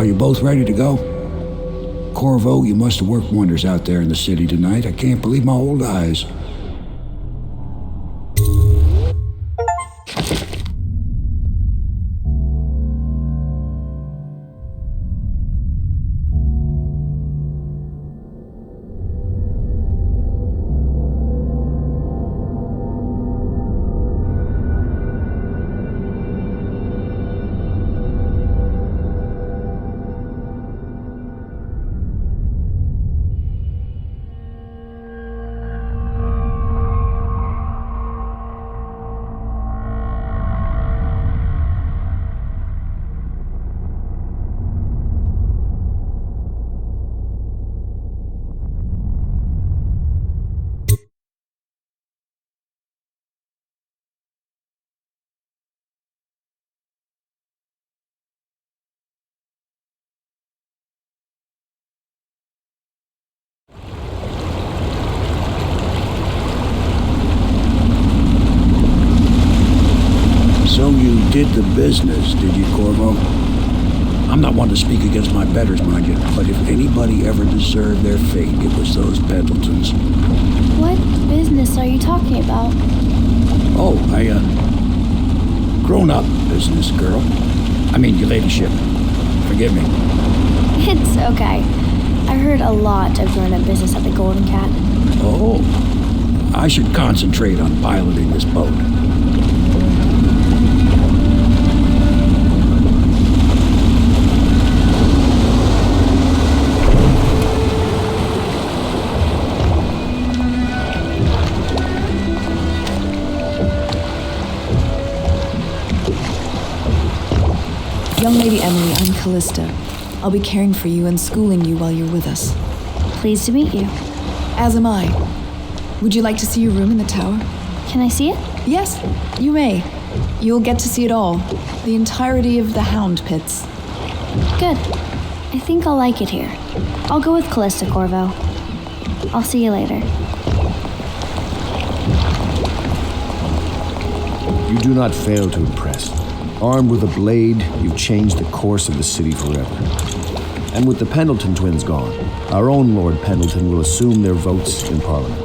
Are you both ready to go? Corvo, you must have worked wonders out there in the city tonight. I can't believe my old eyes. So you did the business, did you, Corvo? I'm not one to speak against my betters, mind you, but if anybody ever deserved their fate, it was those Pendletons. What business are you talking about? Oh, grown-up business, girl. I mean, your ladyship. Forgive me. It's okay. I heard a lot of grown-up business at the Golden Cat. Oh, I should concentrate on piloting this boat. Young Lady Emily, I'm Callista. I'll be caring for you and schooling you while you're with us. Pleased to meet you. As am I. Would you like to see your room in the tower? Can I see it? Yes, you may. You'll get to see it all. The entirety of the Hound Pits. Good. I think I'll like it here. I'll go with Callista, Corvo. I'll see you later. You do not fail to impress. Armed with a blade, you've changed the course of the city forever. And with the Pendleton twins gone, our own Lord Pendleton will assume their votes in Parliament.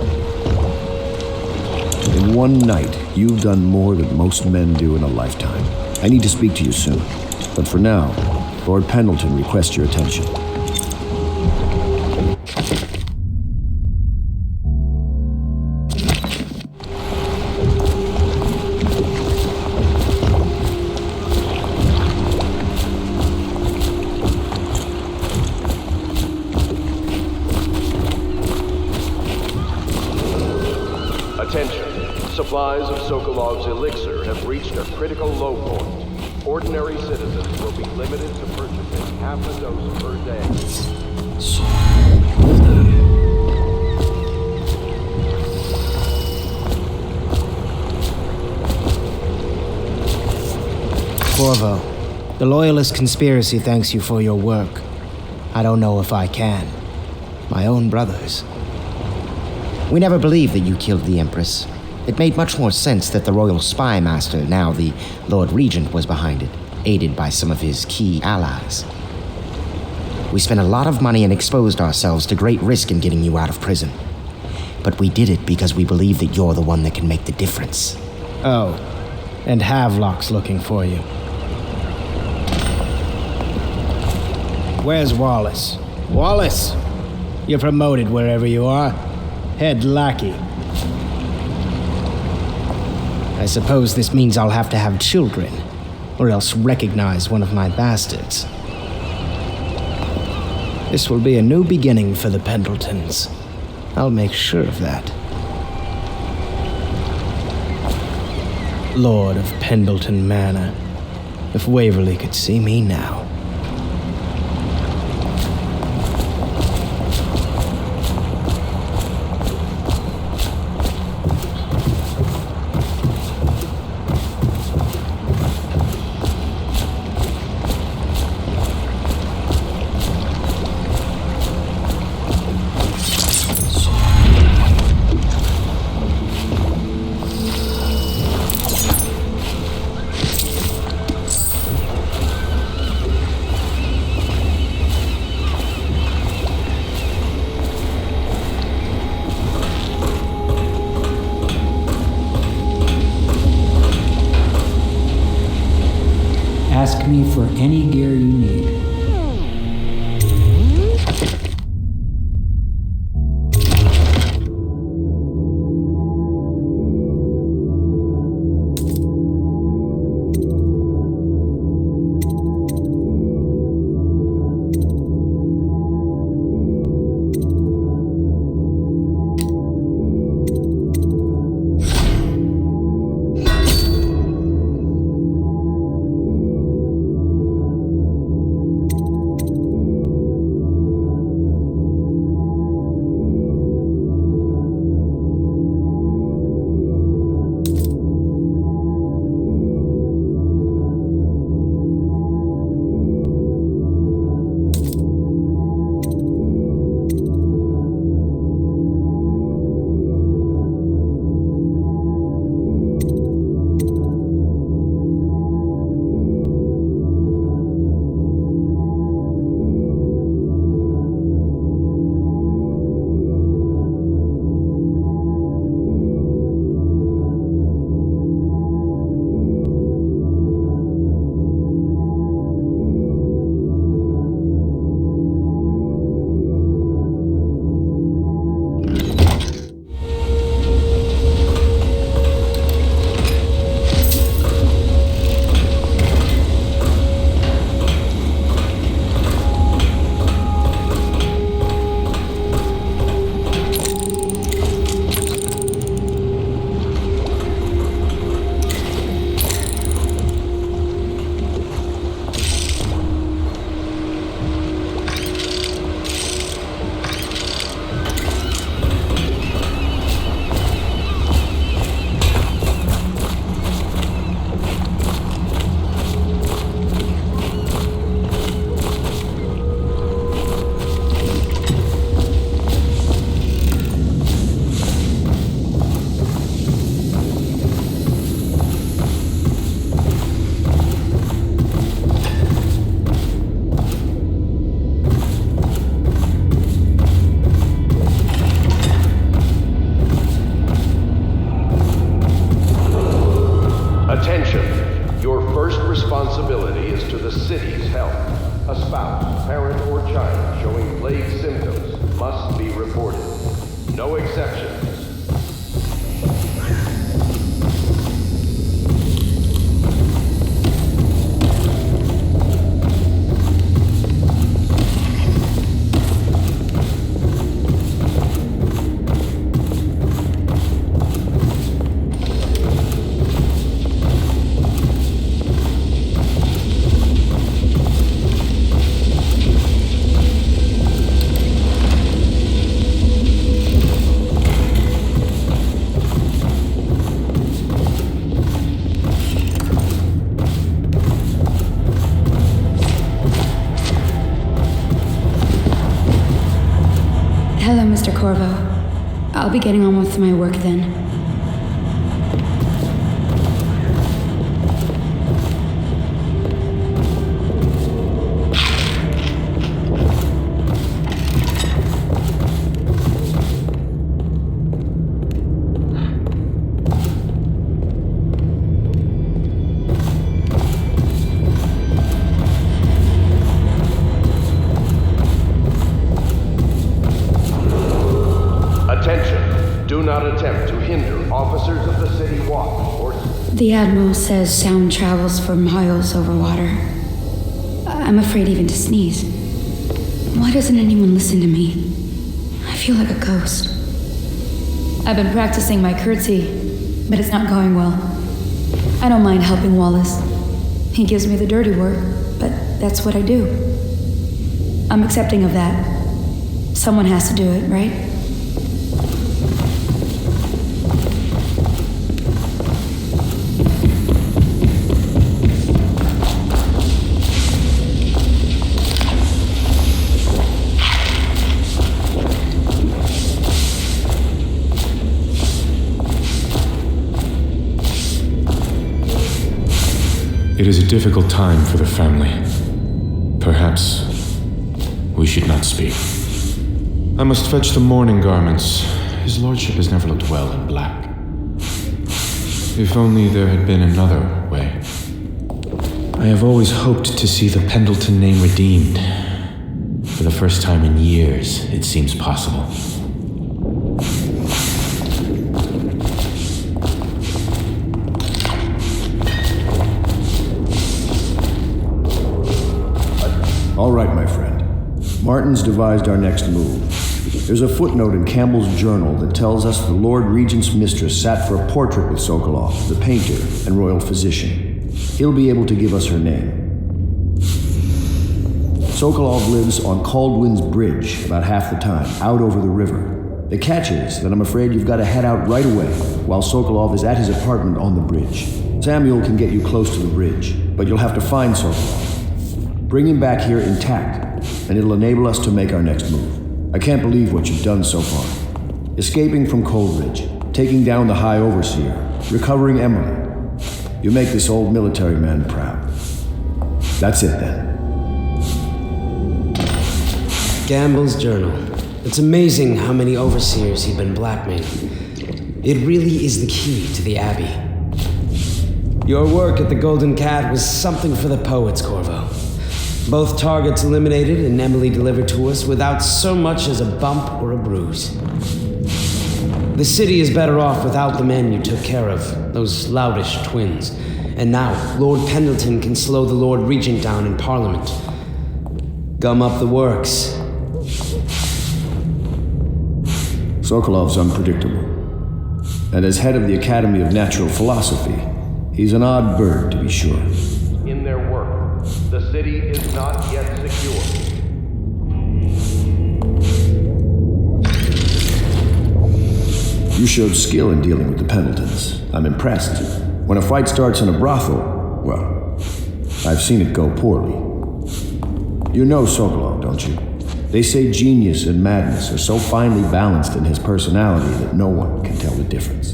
In one night, you've done more than most men do in a lifetime. I need to speak to you soon. But for now, Lord Pendleton requests your attention. Supplies of Sokolov's elixir have reached a critical low point. Ordinary citizens will be limited to purchasing half a dose per day. Corvo, the Loyalist conspiracy thanks you for your work. I don't know if I can. My own brothers. We never believed that you killed the Empress. It made much more sense that the Royal Spy Master, now the Lord Regent, was behind it, aided by some of his key allies. We spent a lot of money and exposed ourselves to great risk in getting you out of prison. But we did it because we believe that you're the one that can make the difference. Oh, and Havelock's looking for you. Where's Wallace? Wallace! You're promoted wherever you are. Head lackey. I suppose this means I'll have to have children, or else recognize one of my bastards. This will be a new beginning for the Pendletons. I'll make sure of that. Lord of Pendleton Manor. If Waverly could see me now. Contact me for any gear you need. Attention! Your first responsibility is to the city's health. A spouse, parent, or child showing plague symptoms must be reported. No exceptions. Hello, Mr. Corvo. I'll be getting on with my work then. Attention! Do not attempt to hinder officers of the city watch or... The Admiral says sound travels for miles over water. I'm afraid even to sneeze. Why doesn't anyone listen to me? I feel like a ghost. I've been practicing my curtsy, but it's not going well. I don't mind helping Wallace. He gives me the dirty work, but that's what I do. I'm accepting of that. Someone has to do it, right? It is a difficult time for the family. Perhaps we should not speak. I must fetch the mourning garments. His lordship has never looked well in black. If only there had been another way. I have always hoped to see the Pendleton name redeemed. For the first time in years, it seems possible. All right, my friend. Martin's devised our next move. There's a footnote in Campbell's journal that tells us the Lord Regent's mistress sat for a portrait with Sokolov, the painter and royal physician. He'll be able to give us her name. Sokolov lives on Caldwin's Bridge about half the time, out over the river. The catch is that I'm afraid you've got to head out right away while Sokolov is at his apartment on the bridge. Samuel can get you close to the bridge, but you'll have to find Sokolov. Bring him back here intact, and it'll enable us to make our next move. I can't believe what you've done so far. Escaping from Coleridge, taking down the High Overseer, recovering Emily. You make this old military man proud. That's it then. Gamble's journal. It's amazing how many overseers he'd been blackmailing. It really is the key to the Abbey. Your work at the Golden Cat was something for the poets, Corvo. Both targets eliminated and Emily delivered to us without so much as a bump or a bruise. The city is better off without the men you took care of, those loutish twins. And now, Lord Pendleton can slow the Lord Regent down in Parliament. Gum up the works. Sokolov's unpredictable. And as head of the Academy of Natural Philosophy, he's an odd bird, to be sure. In their work, the city is not yet secure. You showed skill in dealing with the Pendletons. I'm impressed. When a fight starts in a brothel, well, I've seen it go poorly. You know Sokolov, don't you? They say genius and madness are so finely balanced in his personality that no one can tell the difference.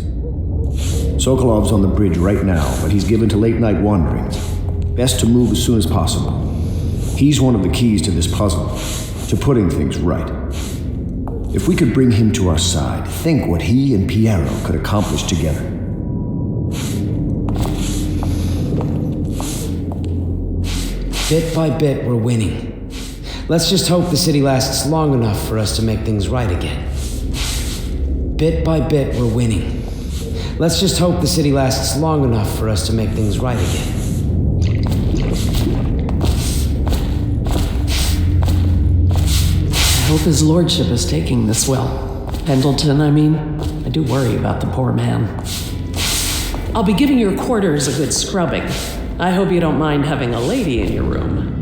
Sokolov's on the bridge right now, but he's given to late-night wanderings. Best to move as soon as possible. He's one of the keys to this puzzle, to putting things right. If we could bring him to our side, think what he and Piero could accomplish together. Bit by bit, we're winning. Let's just hope the city lasts long enough for us to make things right again. Bit by bit, we're winning. Let's just hope the city lasts long enough for us to make things right again. I hope his lordship is taking this well. Pendleton, I mean. I do worry about the poor man. I'll be giving your quarters a good scrubbing. I hope you don't mind having a lady in your room.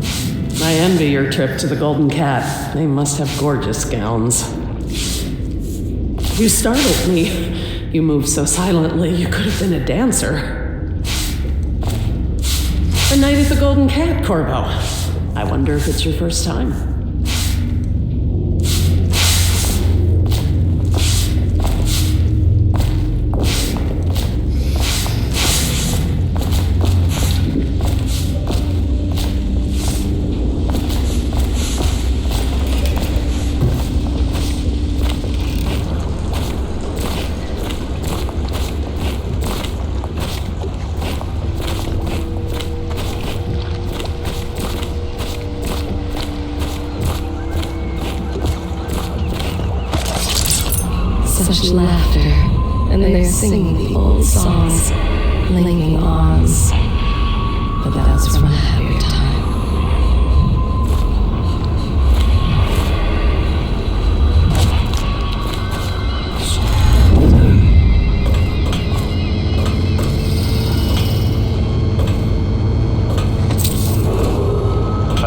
I envy your trip to the Golden Cat. They must have gorgeous gowns. You startled me. You moved so silently, you could have been a dancer. A night at the Golden Cat, Corvo. I wonder if it's your first time. Such laughter, and they're singing the old songs, linking arms. But that's from a happier time.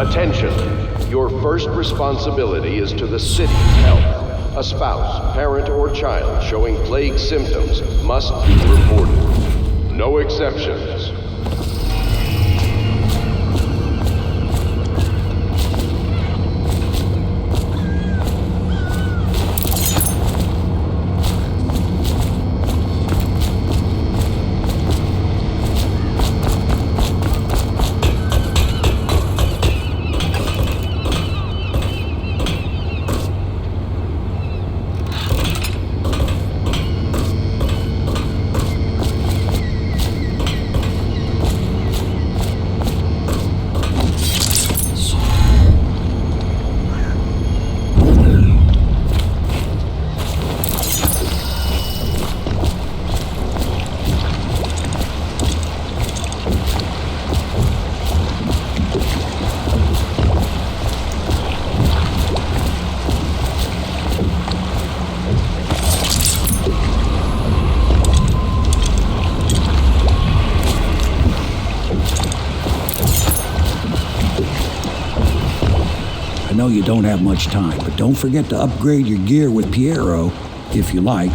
Attention! Your first responsibility is to the city's health. A spouse, parent, or child showing plague symptoms must be reported. No exceptions. know you don't have much time, but don't forget to upgrade your gear with Piero, if you like.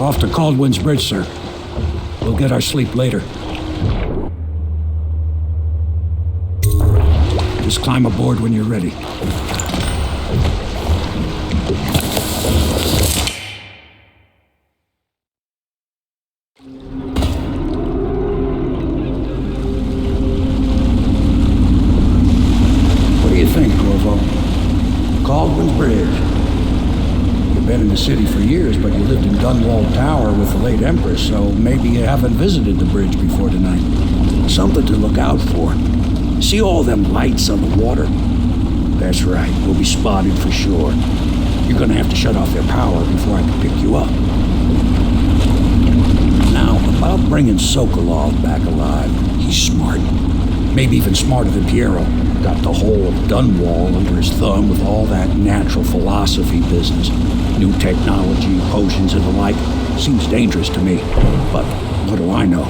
Off to Caldwin's Bridge, sir. We'll get our sleep later. Just climb aboard when you're ready. What do you think, Corvo? Caldwin's Bridge. Been in the city for years, but you lived in Dunwall Tower with the late Empress, so maybe you haven't visited the bridge before tonight. Something to look out for. See all them lights on the water? That's right, we'll be spotted for sure. You're gonna have to shut off their power before I can pick you up. Now, about bringing Sokolov back alive, he's smart. Maybe even smarter than Piero. Got the whole of Dunwall under his thumb with all that natural philosophy business. New technology, potions and the like. Seems dangerous to me, but what do I know?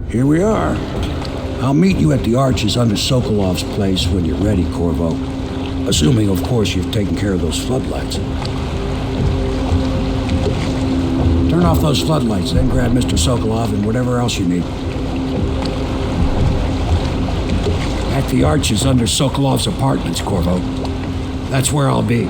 Here we are. I'll meet you at the arches under Sokolov's place when you're ready, Corvo. Assuming, of course, you've taken care of those floodlights. Turn off those floodlights, then grab Mr. Sokolov and whatever else you need. At the arches under Sokolov's apartments, Corvo. That's where I'll be.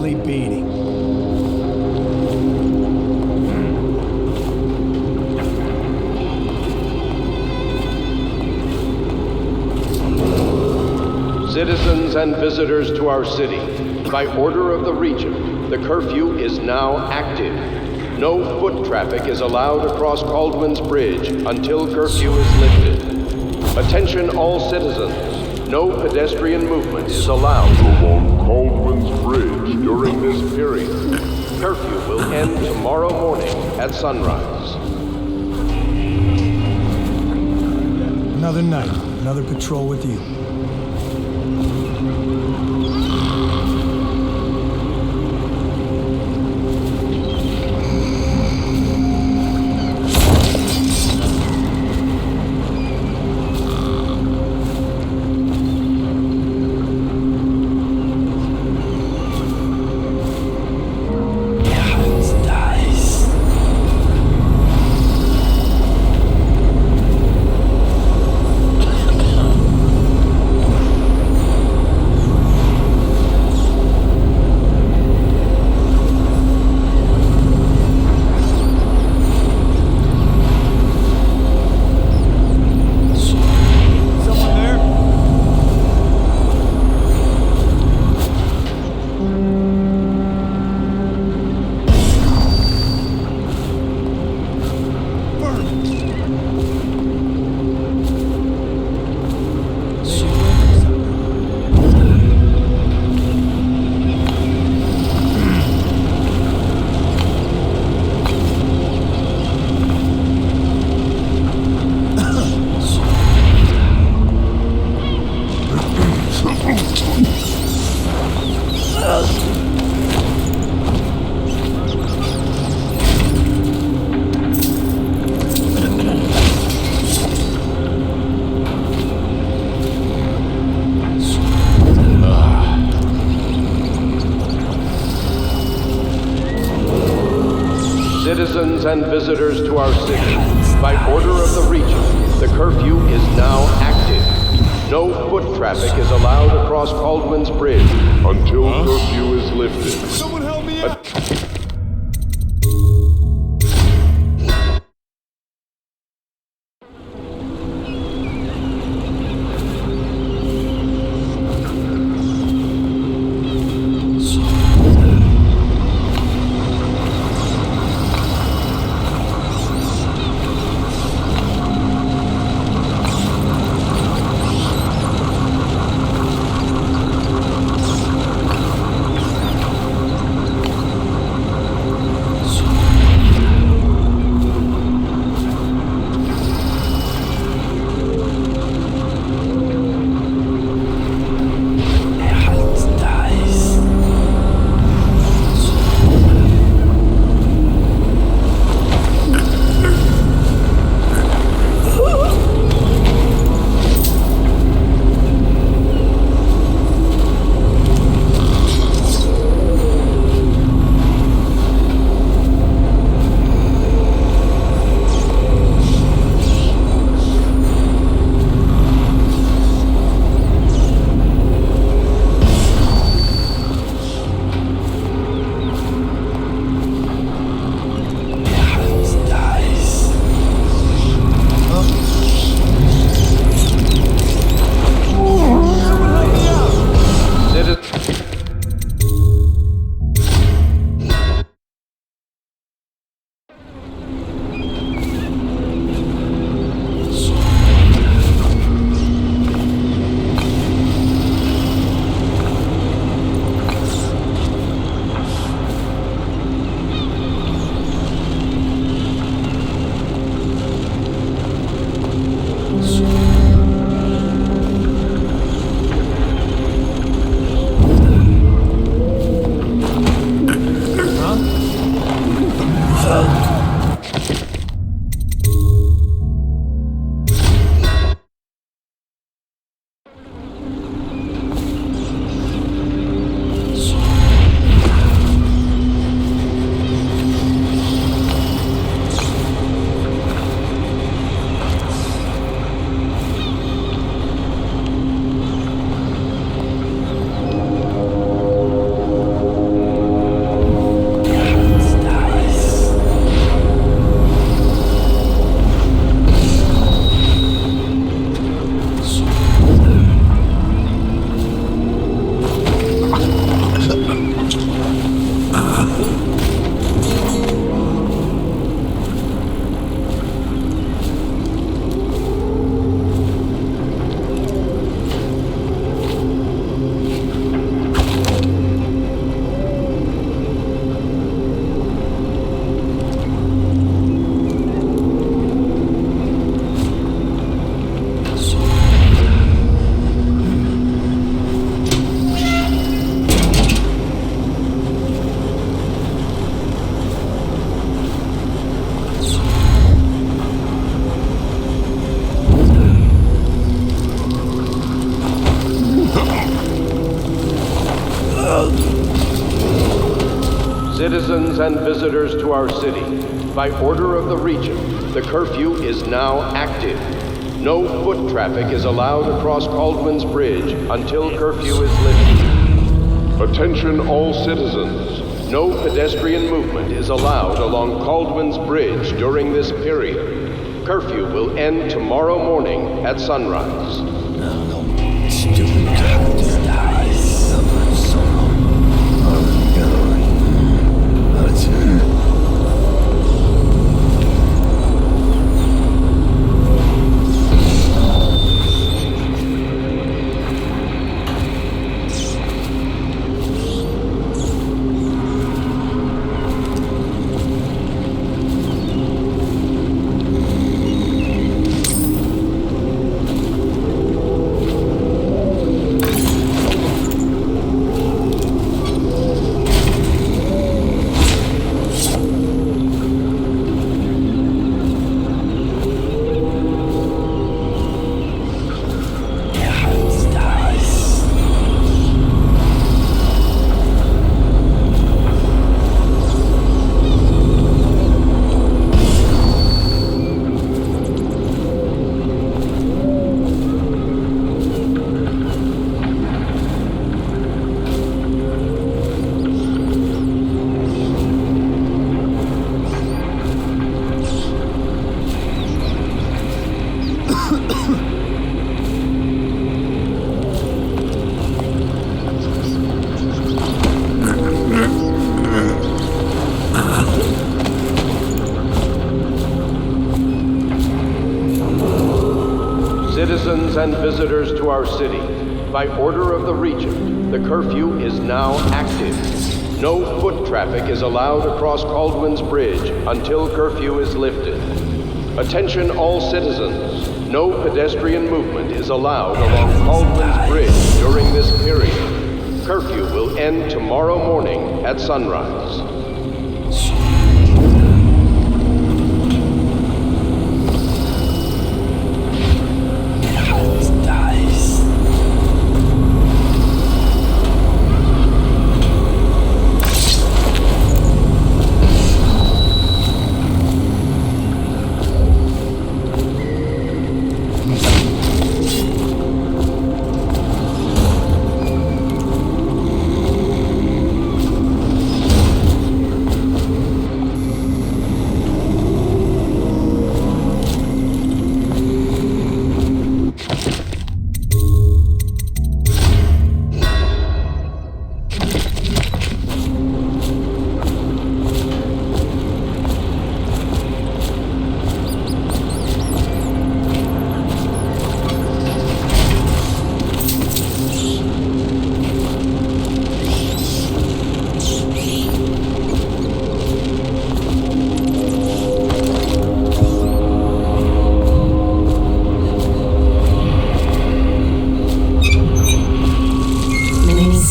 deadly beating. Citizens and visitors to our city, by order of the Regent, the curfew is now active. No foot traffic is allowed across Caldwell's Bridge until curfew is lifted. Attention all citizens, no pedestrian movement is allowed along Caldwell's Bridge during this period. Curfew will end tomorrow morning at sunrise. Another night, another patrol with you. Citizens and visitors to our city, by order of the Regent, the curfew is now active. No foot traffic is allowed across Caldwell's Bridge until curfew is lifted. Someone help me out! Citizens and visitors to our city, by order of the Regent, the curfew is now active. No foot traffic is allowed across Caldwin's Bridge until curfew is lifted. Attention all citizens. No pedestrian movement is allowed along Caldwin's Bridge during this period. Curfew will end tomorrow morning at sunrise. Stupid guys. Citizens and visitors to our city, by order of the Regent, the curfew is now active. No foot traffic is allowed across Caldwin's Bridge until curfew is lifted. Attention all citizens, no pedestrian movement is allowed along Caldwin's Bridge during this period. Curfew will end tomorrow morning at sunrise.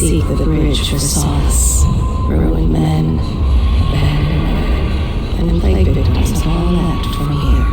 Seek the bridge for solace, ruined men, abandoned women, and plague victims have all left from here.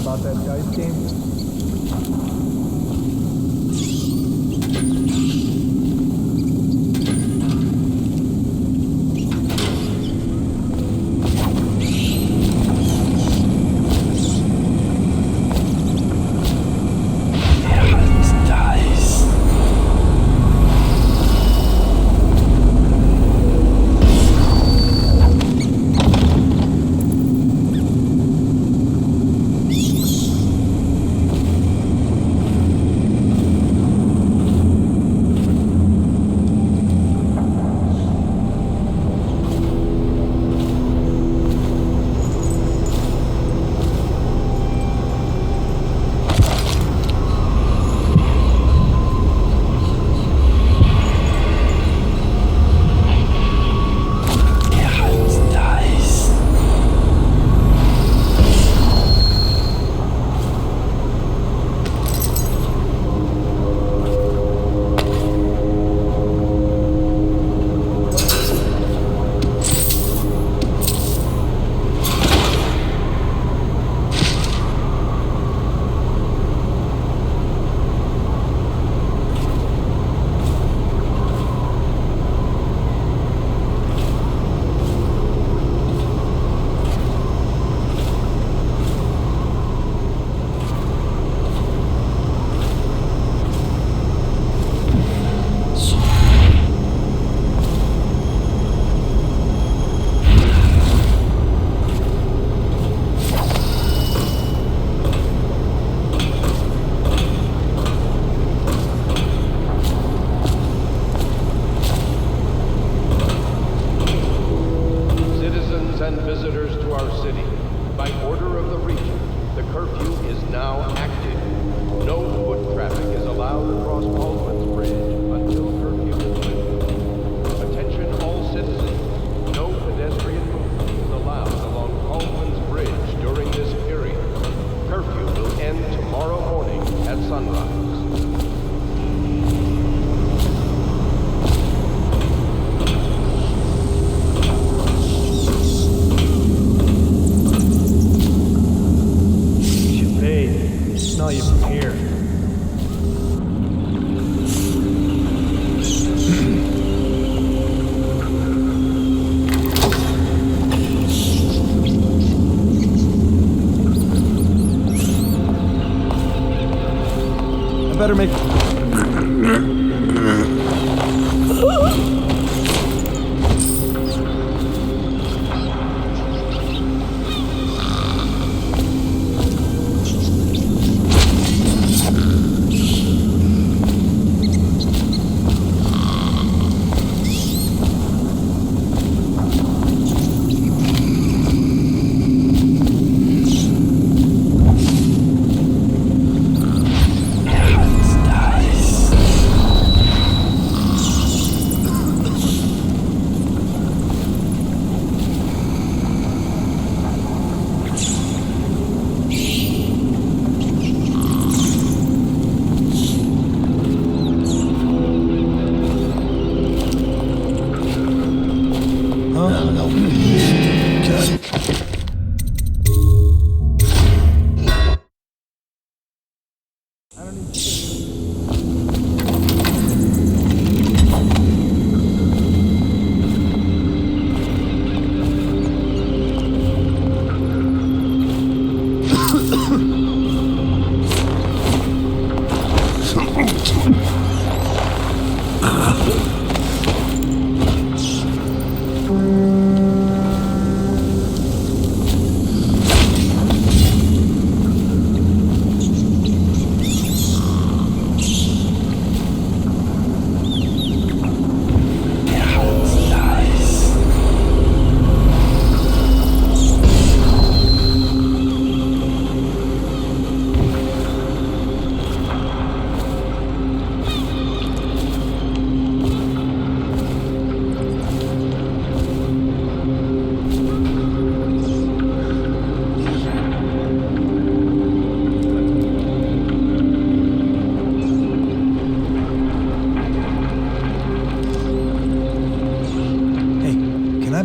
About that dice game? and visitors to our city, by order of the Regent, the curfew is now active. No foot traffic is allowed across Baldwin's Bridge until curfew is lifted. Attention all citizens, no pedestrian movement is allowed along Baldwin's Bridge during this period. Curfew will end tomorrow morning at sunrise. Smell you from here. I better make...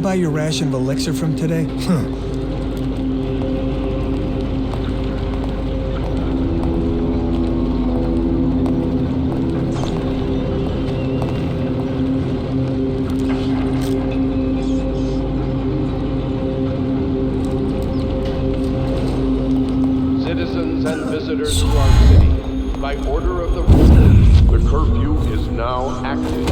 Buy your ration of elixir from today? Citizens and visitors to our city, by order of the Regent, the curfew is now active.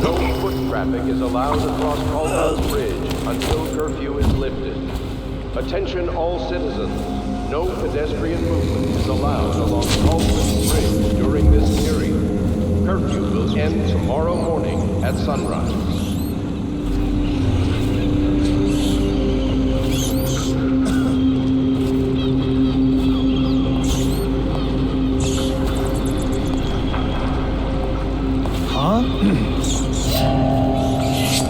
No foot traffic is allowed across Baldwin's Bridge until curfew is lifted. Attention all citizens, no pedestrian movement is allowed along Baldwin's Bridge during this period. Curfew will end tomorrow morning at sunrise.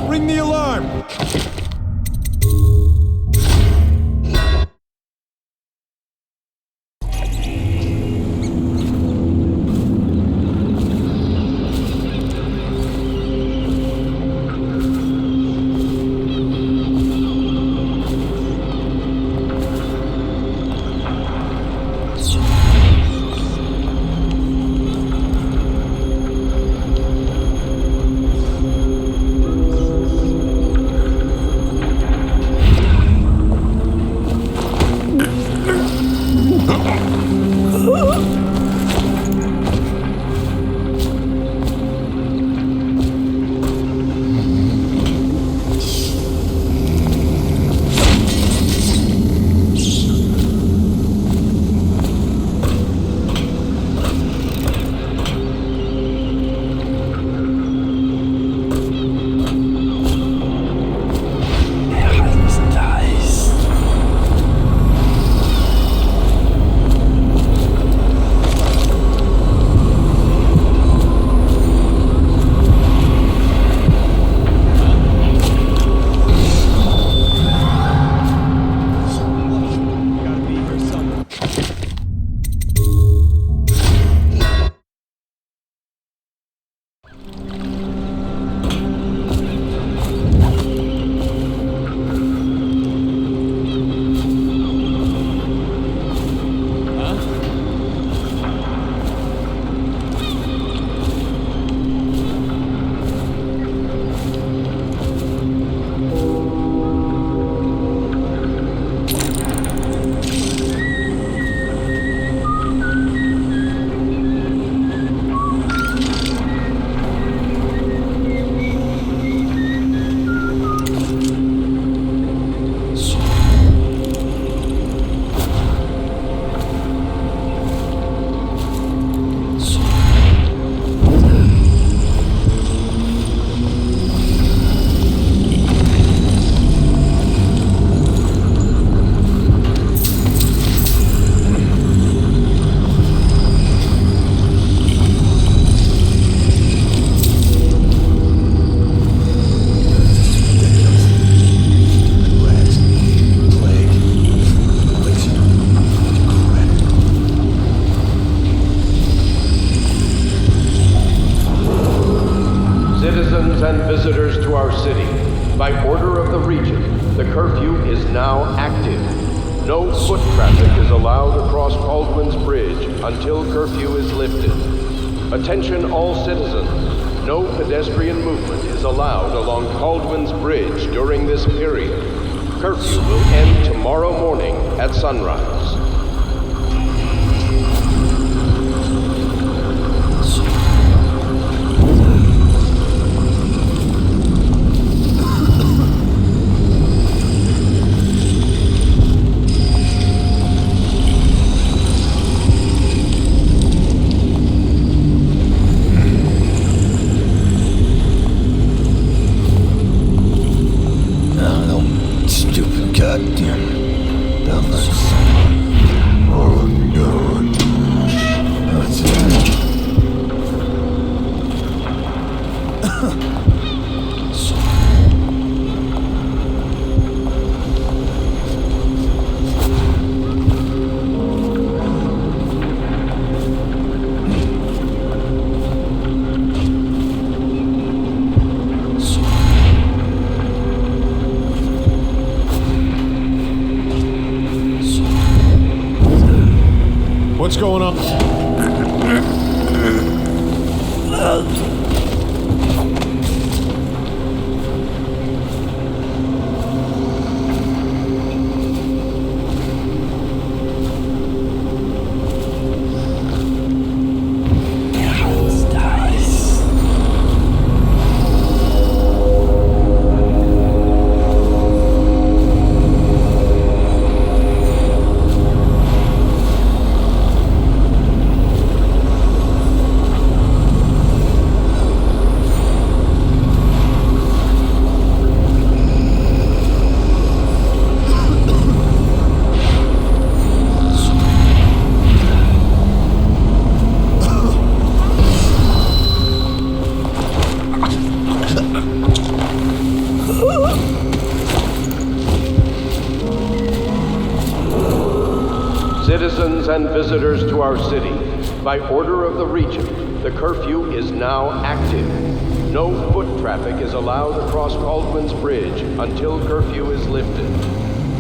Ring the alarm! visitors to our city, by order of the Regent, the curfew is now active. No foot traffic is allowed across Baldwin's Bridge until curfew is lifted. Attention all citizens. No pedestrian movement is allowed along Baldwin's Bridge during this period. Curfew will end tomorrow morning at sunrise. What's going on? Citizens and visitors to our city, by order of the Regent, the curfew is now active. No foot traffic is allowed across Baldwin's Bridge until curfew is lifted.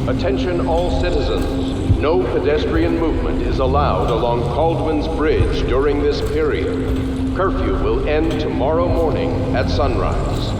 Attention all citizens, no pedestrian movement is allowed along Baldwin's Bridge during this period. Curfew will end tomorrow morning at sunrise.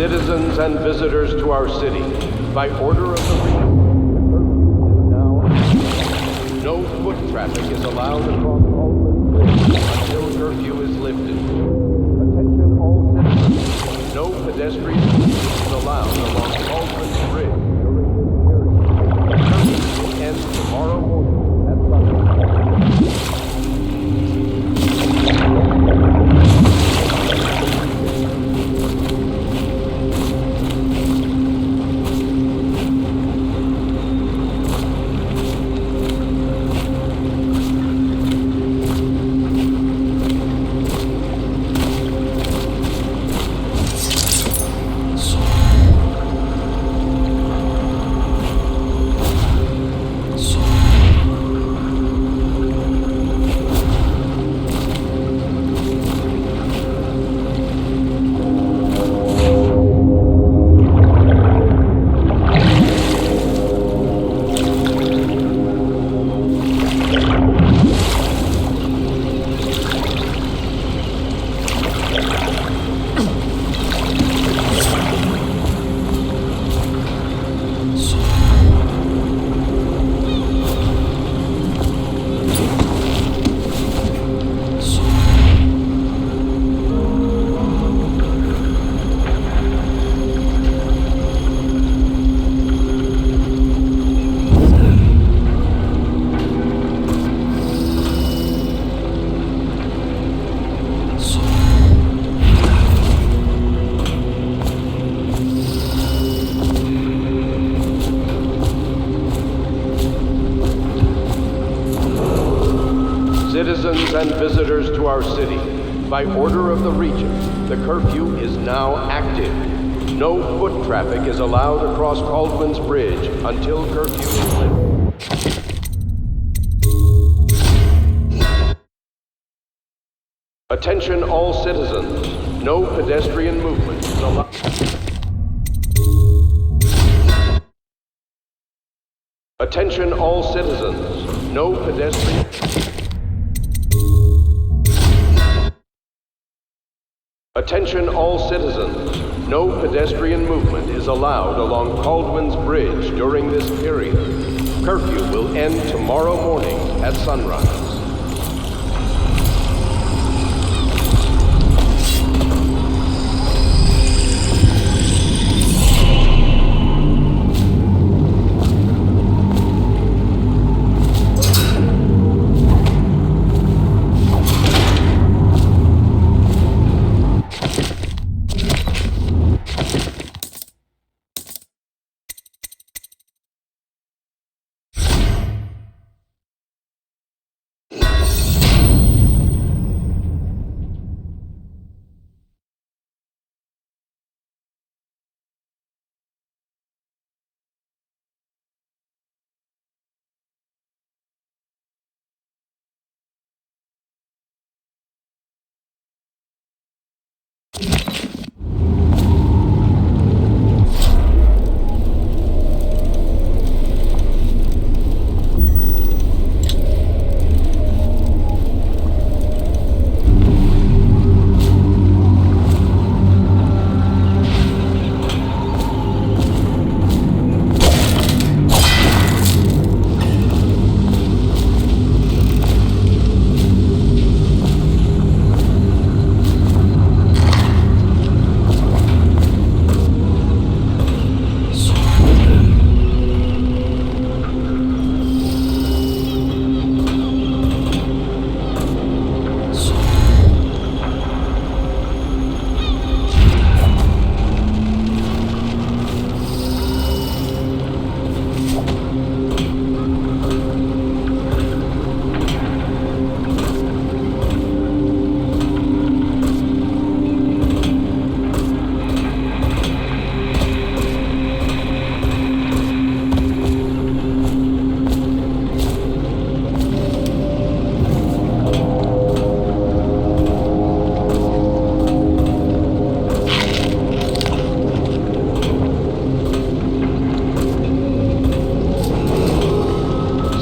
Citizens and visitors to our city, by order of the Regent, the curfew is now active. No foot traffic is allowed across Baldwin's Bridge until curfew is lifted. Attention all citizens, no pedestrian movement is allowed along Baldwin's Bridge during this period. Curfew will end tomorrow morning at sunrise. and visitors to our city, by order of the Regent, the curfew is now active. No foot traffic is allowed across Caldwell's Bridge until curfew is lifted. Attention all citizens. No pedestrian movement is allowed. Attention all citizens. No pedestrian. Attention all citizens. No pedestrian movement is allowed along Caldwell's Bridge during this period. Curfew will end tomorrow morning at sunrise.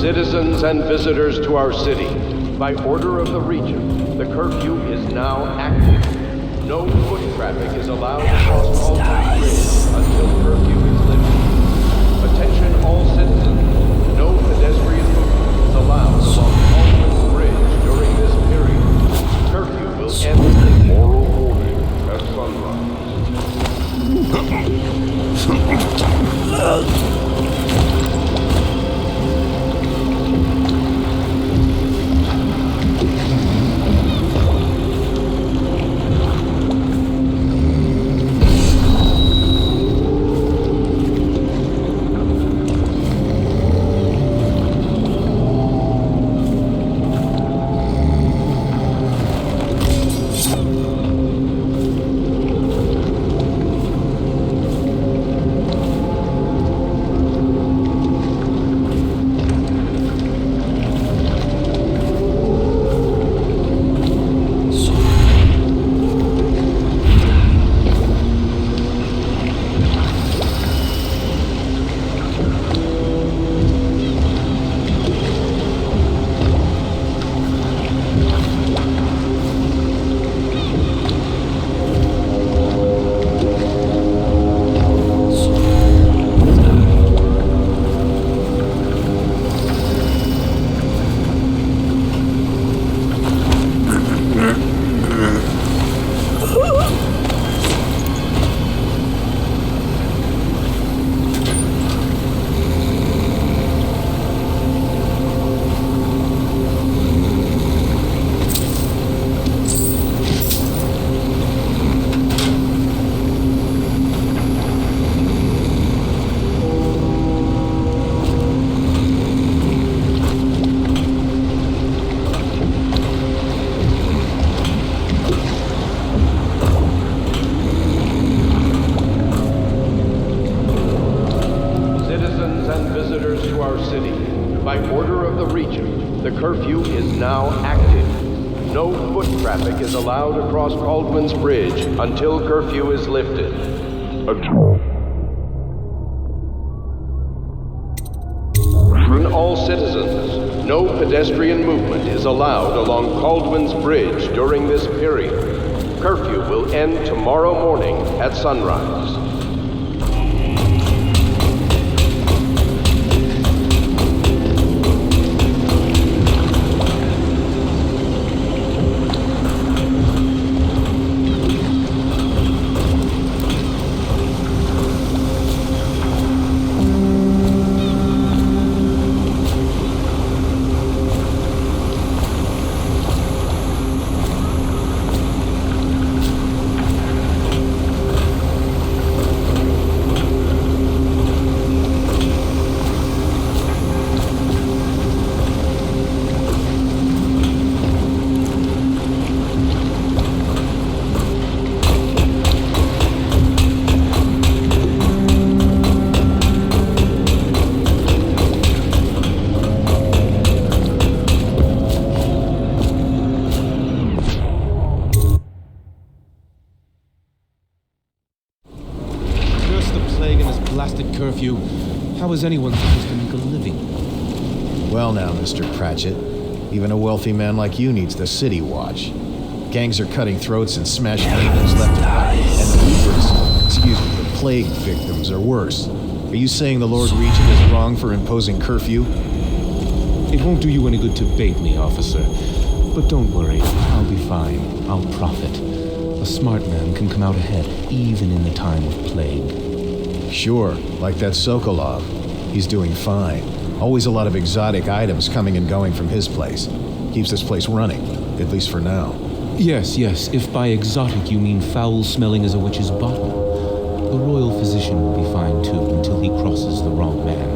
Citizens and visitors to our city, by order of the Regent, the curfew is now active. No foot traffic is allowed across Caldwell's Bridge until curfew is lifted. Attention all citizens, no pedestrian movement is allowed along Caldwell's Bridge during this period. Curfew will end tomorrow morning at sunrise. By order of the Regent, the curfew is now active. No foot traffic is allowed across Caldwell's Bridge until curfew is lifted. All citizens, no pedestrian movement is allowed along Caldwell's Bridge during this period. Curfew will end tomorrow morning at sunrise. Curfew. How is anyone supposed to make a living? Well now, Mr. Pratchett, even a wealthy man like you needs the city watch. Gangs are cutting throats and smashing windows left and right. And the plague victims are worse. Are you saying the Lord Regent is wrong for imposing curfew? It won't do you any good to bait me, officer. But don't worry, I'll be fine. I'll profit. A smart man can come out ahead, even in the time of plague. Sure, like that Sokolov. He's doing fine. Always a lot of exotic items coming and going from his place. Keeps this place running, at least for now. Yes, if by exotic you mean foul-smelling as a witch's bottle. The royal physician will be fine too until he crosses the wrong man.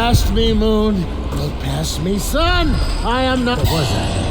past me, moon. Look past me, sun. I am not. What was that?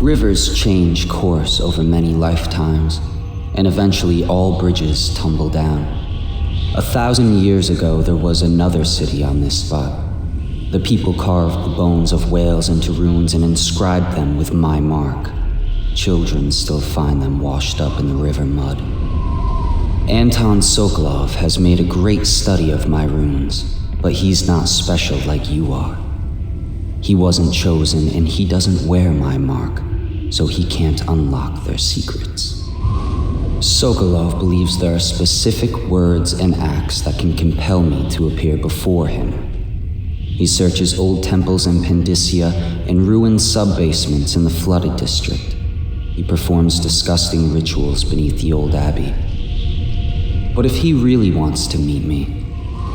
Rivers change course over many lifetimes, and eventually all bridges tumble down. 1,000 years ago, there was another city on this spot. The people carved the bones of whales into runes and inscribed them with my mark. Children still find them washed up in the river mud. Anton Sokolov has made a great study of my runes, but he's not special like you are. He wasn't chosen, and he doesn't wear my mark, so he can't unlock their secrets. Sokolov believes there are specific words and acts that can compel me to appear before him. He searches old temples in Pendicia and ruined sub-basements in the flooded district. He performs disgusting rituals beneath the old abbey. But if he really wants to meet me,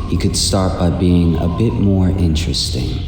he could start by being a bit more interesting.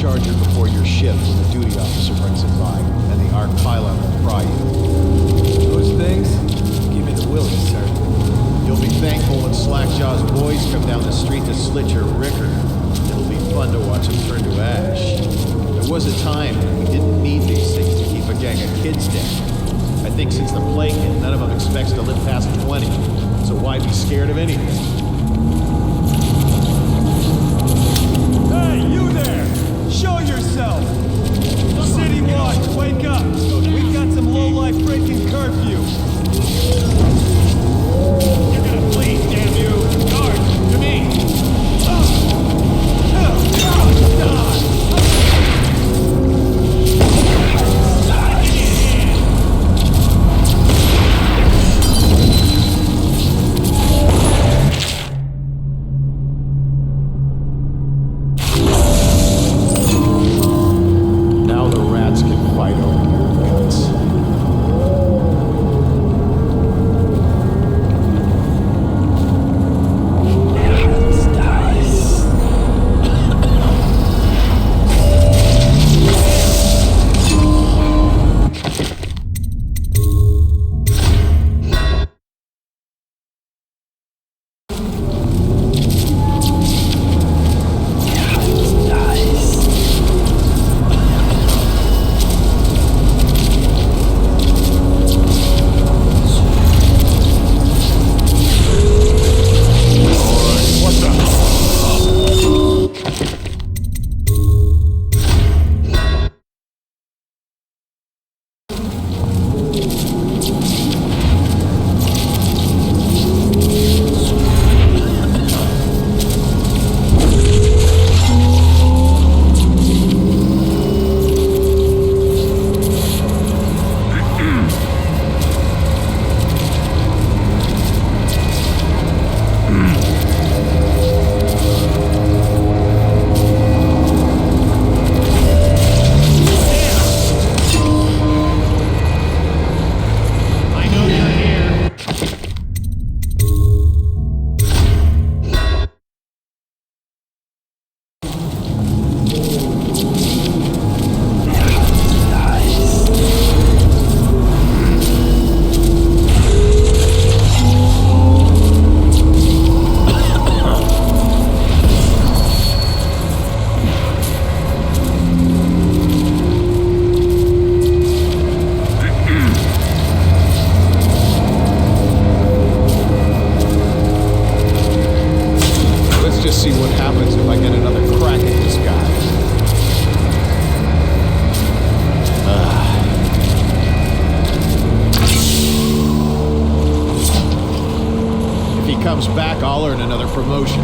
charger before your shift when the duty officer brings it by, and the arc pylon will pry you. Those things? Give me the willies, sir. You'll be thankful when Slackjaw's boys come down the street to slit your ricker. It'll be fun to watch them turn to ash. There was a time when we didn't need these things to keep a gang of kids down. I think since the plague hit, none of them expects to live past 20, so why be scared of anything? Hey, you there! Show yourself! City Watch, wake up! We've got some lowlife breaking curfew! You're gonna flee, damn you! Guard, to me! Now the rats can fight over your guts. See what happens if I get another crack at this guy. If he comes back, I'll earn another promotion.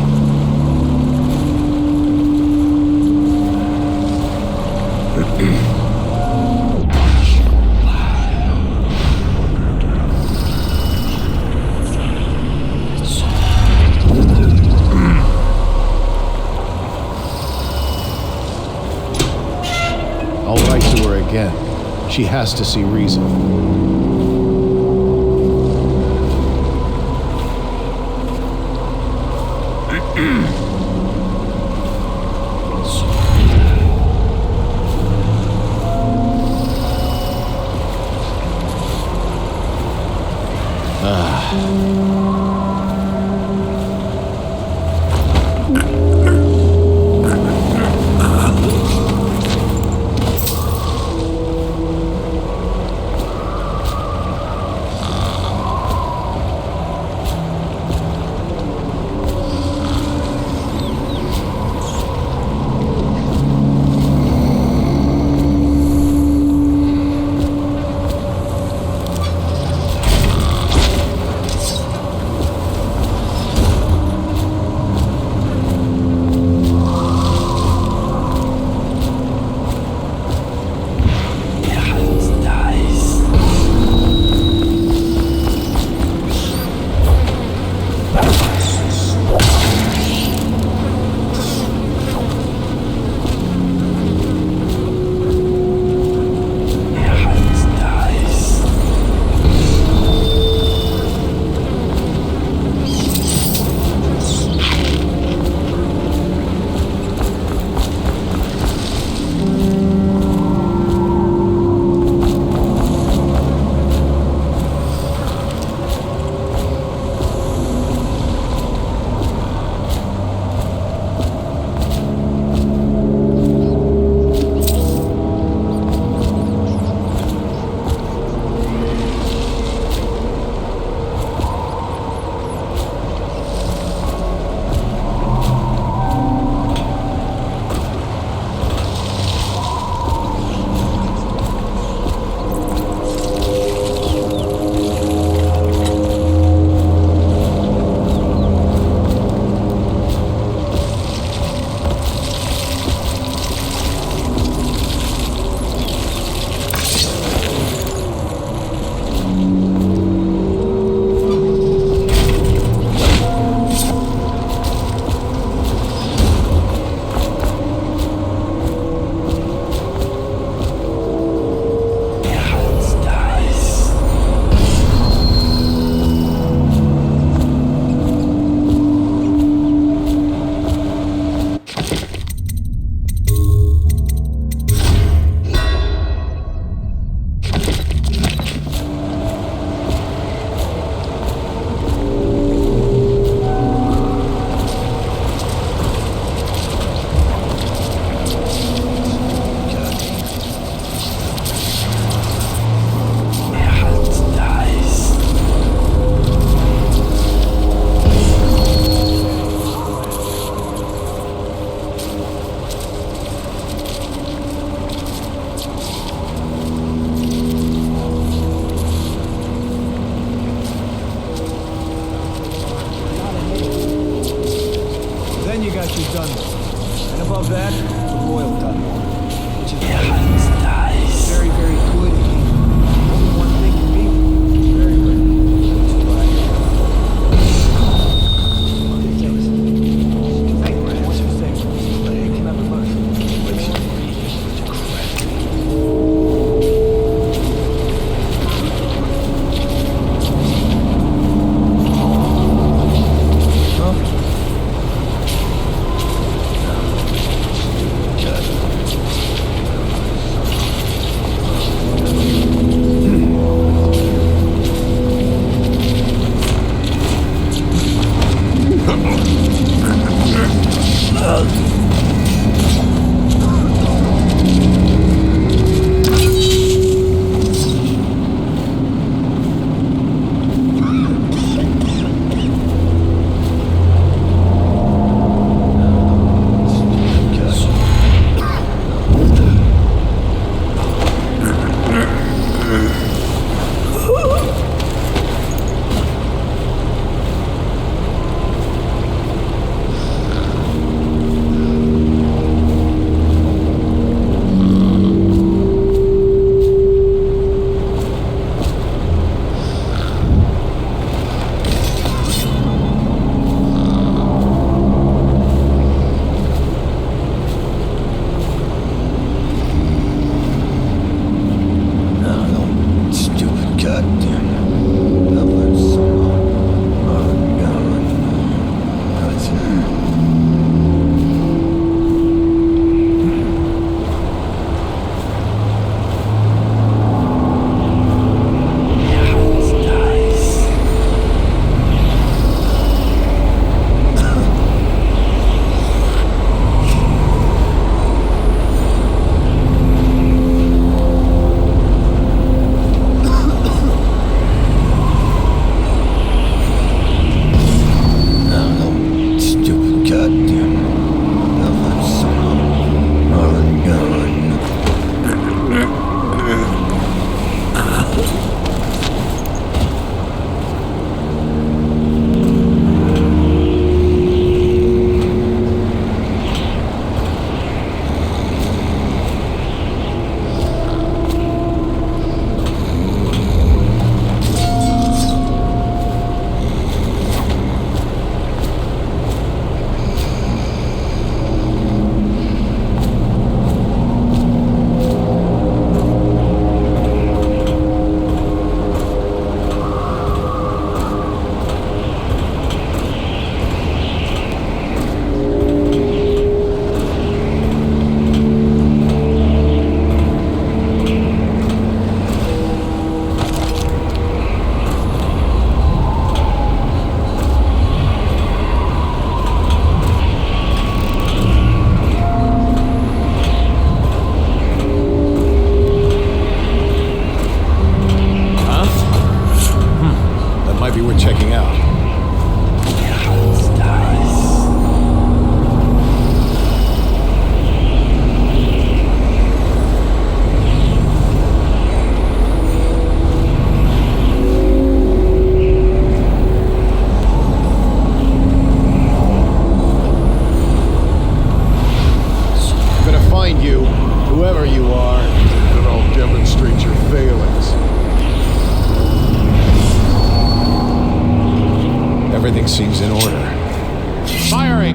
I'll write to her again. She has to see reason. Above that, the Royal Dunmore, which is very, very good. Only one thing can be very rare. Which is what I what's your say? Hey, can I have a look? Everything seems in order. Firing!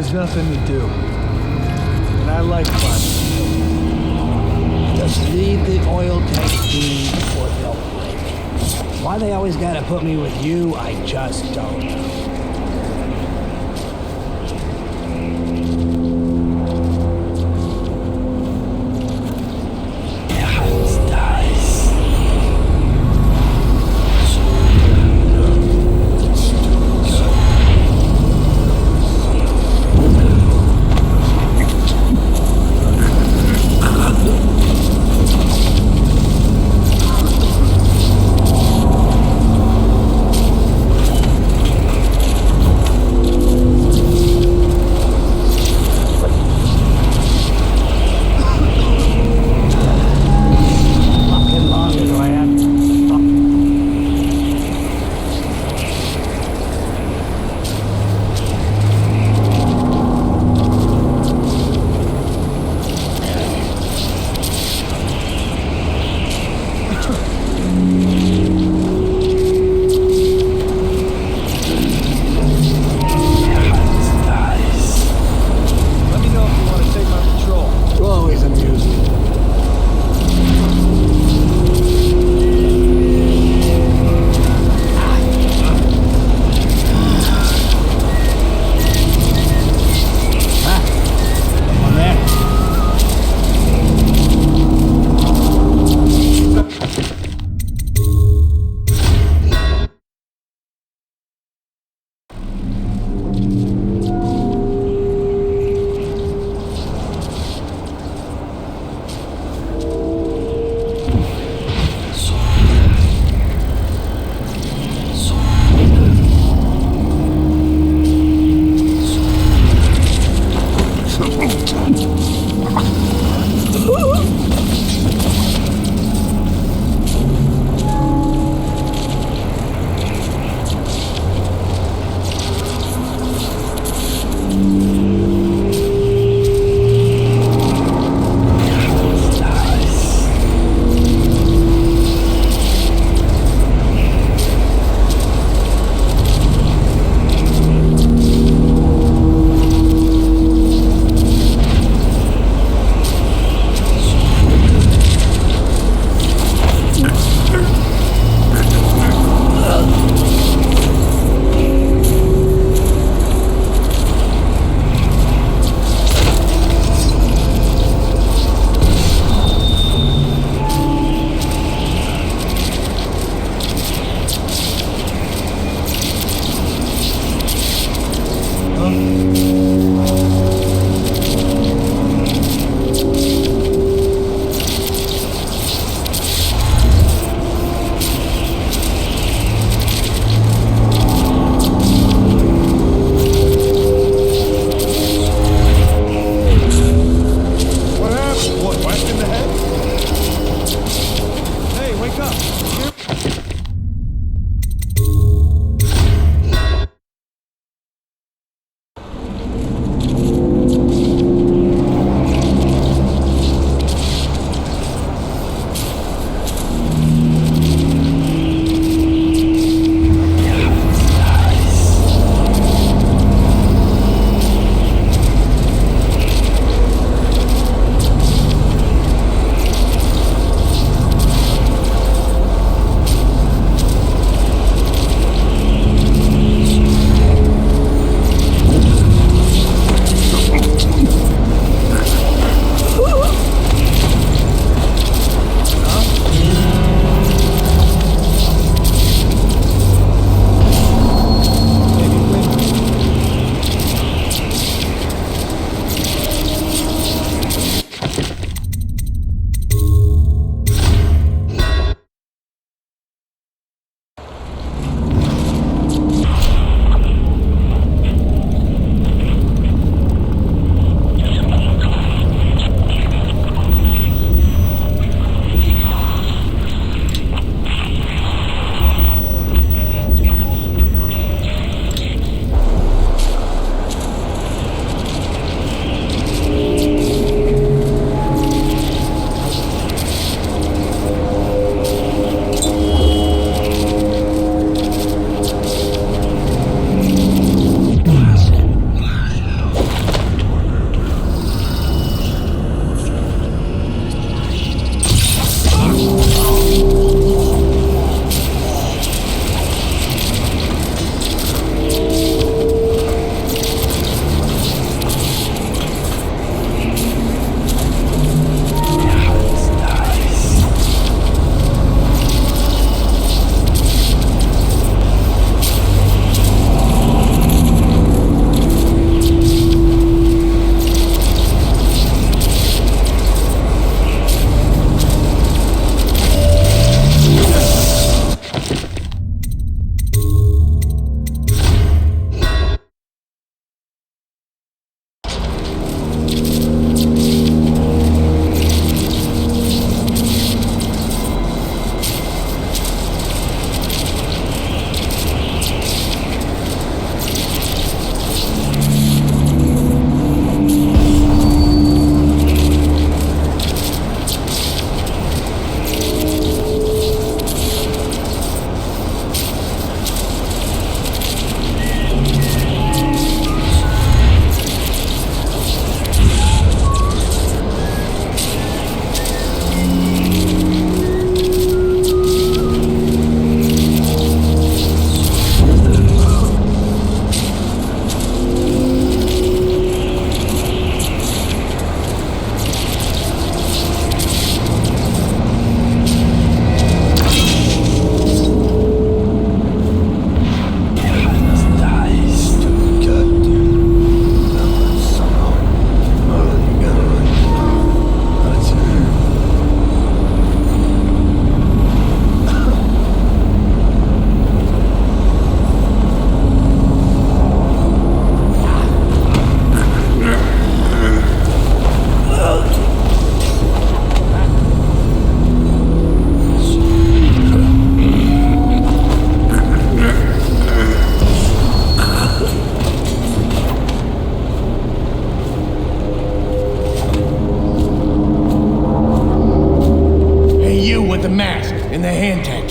there's nothing to do. And I like fun. Just leave the oil tank be before they'll blame me. Why they always gotta put me with you, I just don't know.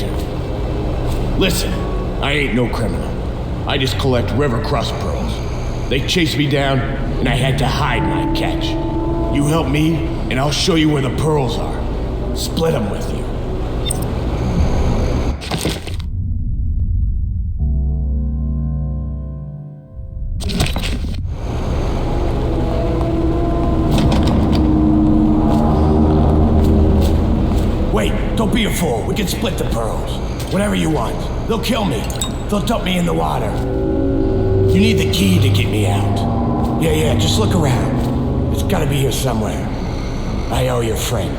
to. Listen, I ain't no criminal. I just collect river crust pearls. They chased me down, and I had to hide my catch. You help me, and I'll show you where the pearls are. Split them with you. Wait, don't be a fool. We can split the pearls. Whatever you want. They'll kill me. They'll dump me in the water. You need the key to get me out. Yeah, just look around. It's gotta be here somewhere. I owe your friend.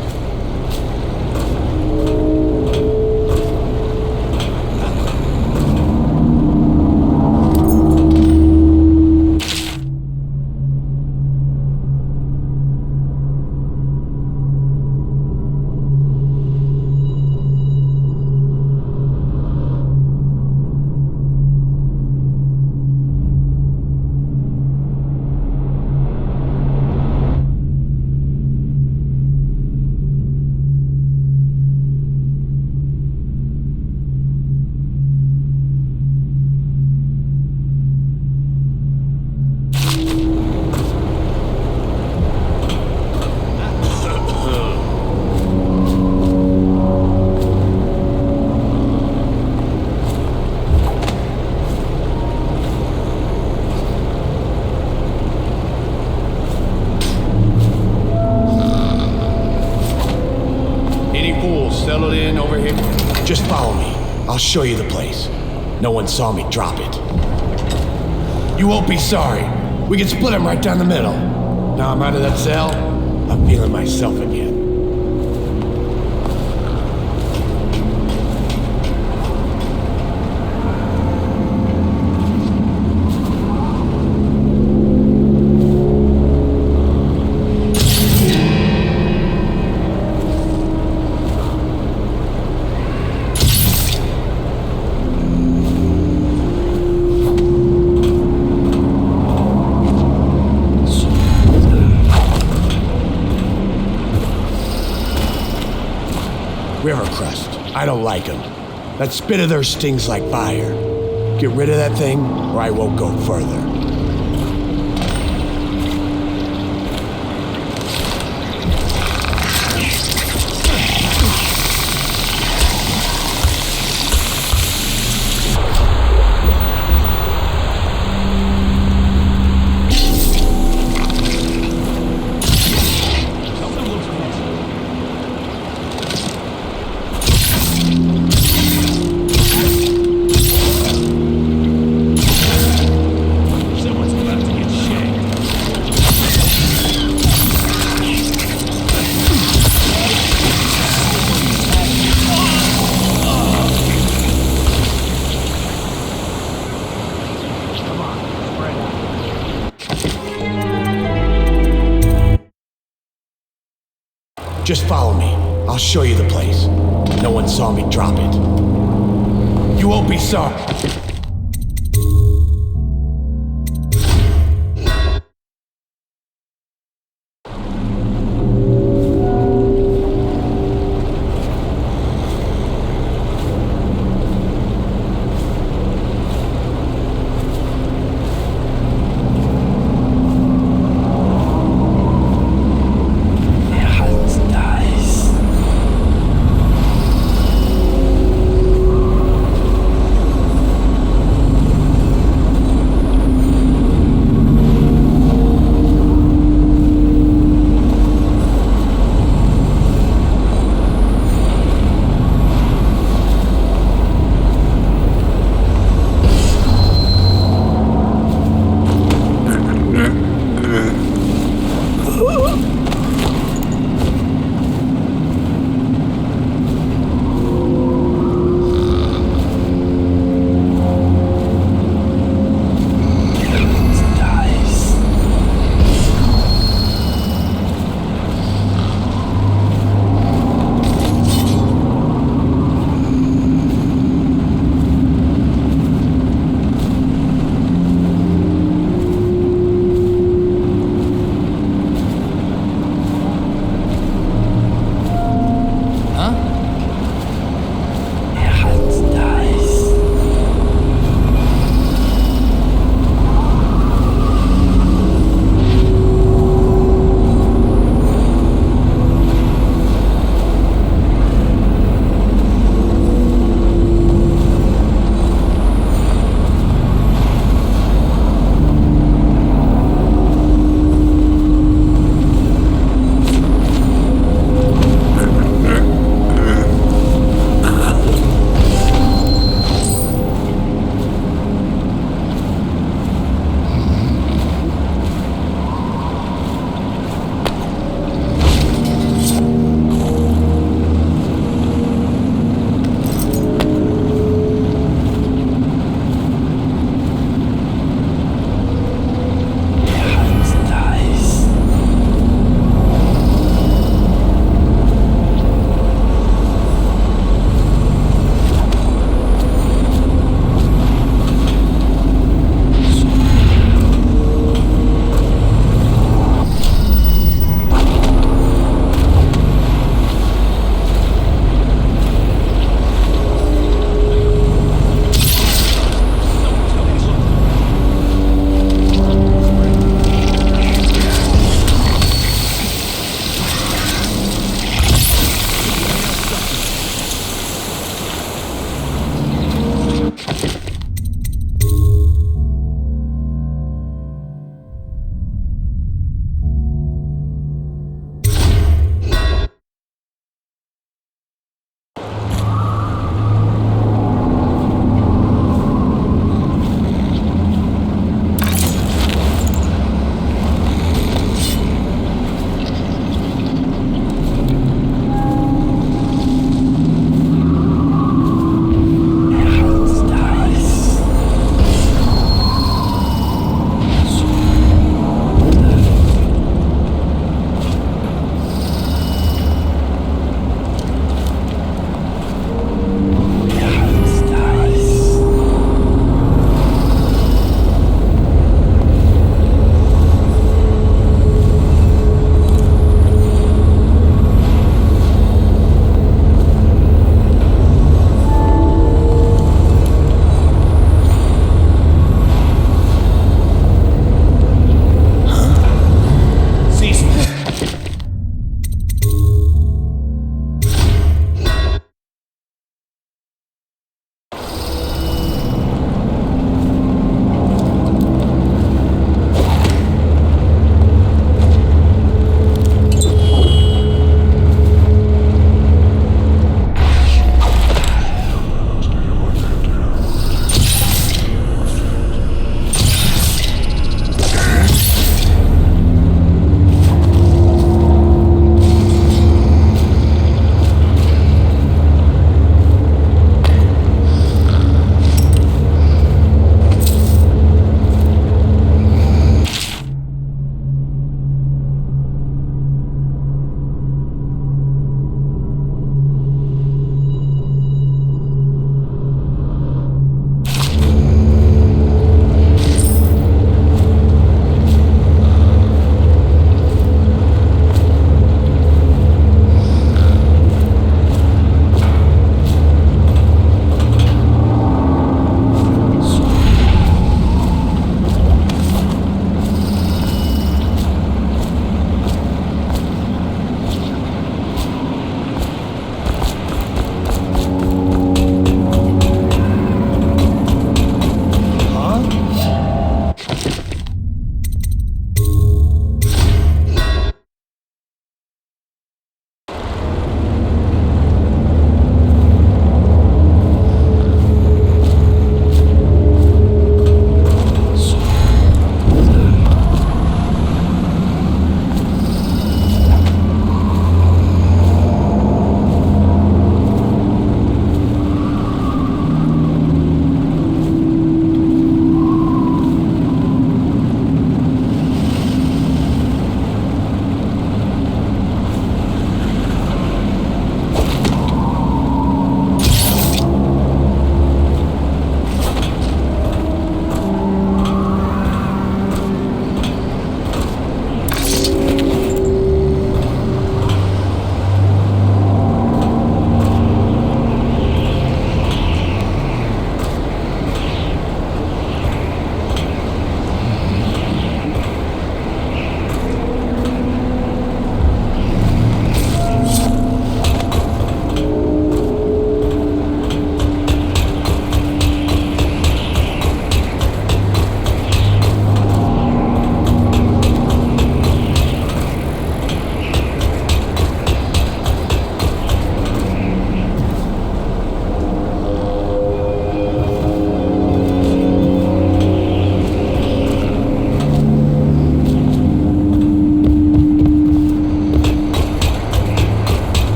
Settled in over here? Just follow me. I'll show you the place. No one saw me drop it. You won't be sorry. We can split them right down the middle. Now I'm out of that cell, I'm feeling myself again. River crust. I don't like them. That spit of theirs stings like fire. Get rid of that thing, or I won't go further. Just follow me. I'll show you the place. No one saw me drop it. You won't be sorry.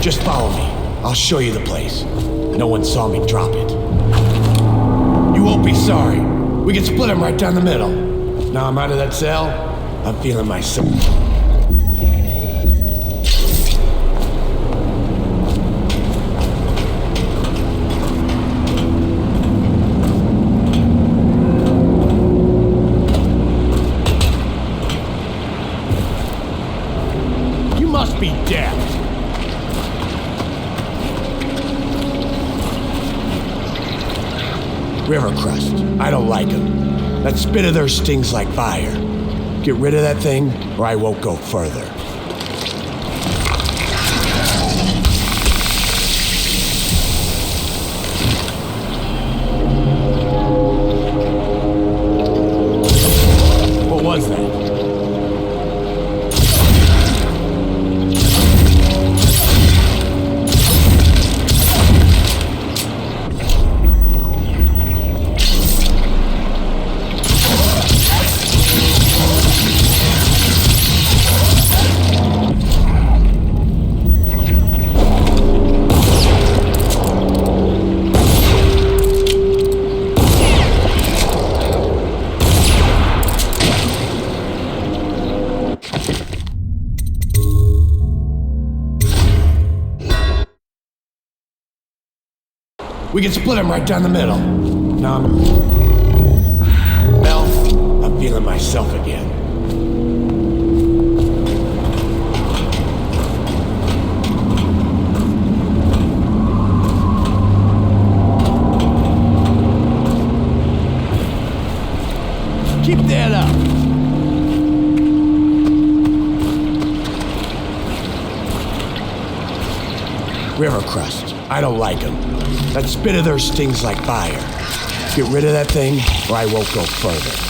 Just follow me. I'll show you the place. No one saw me drop it. You won't be sorry. We can split them right down the middle. Now I'm out of that cell, I'm feeling myself. You must be deaf. River crust. I don't like them. That spit of theirs stings like fire. Get rid of that thing, or I won't go further. What was that? We can split them right down the middle. Now I'm feeling myself again. Keep that up. River crust. I don't like them. That spit of theirs stings like fire. Get rid of that thing, or I won't go further.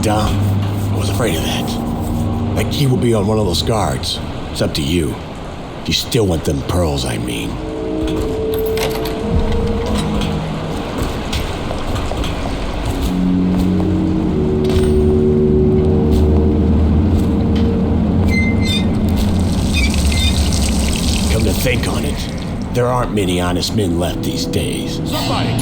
I was afraid of that. That key will be on one of those guards. It's up to you. If you still want them pearls, I mean. Come to think on it, there aren't many honest men left these days. Somebody!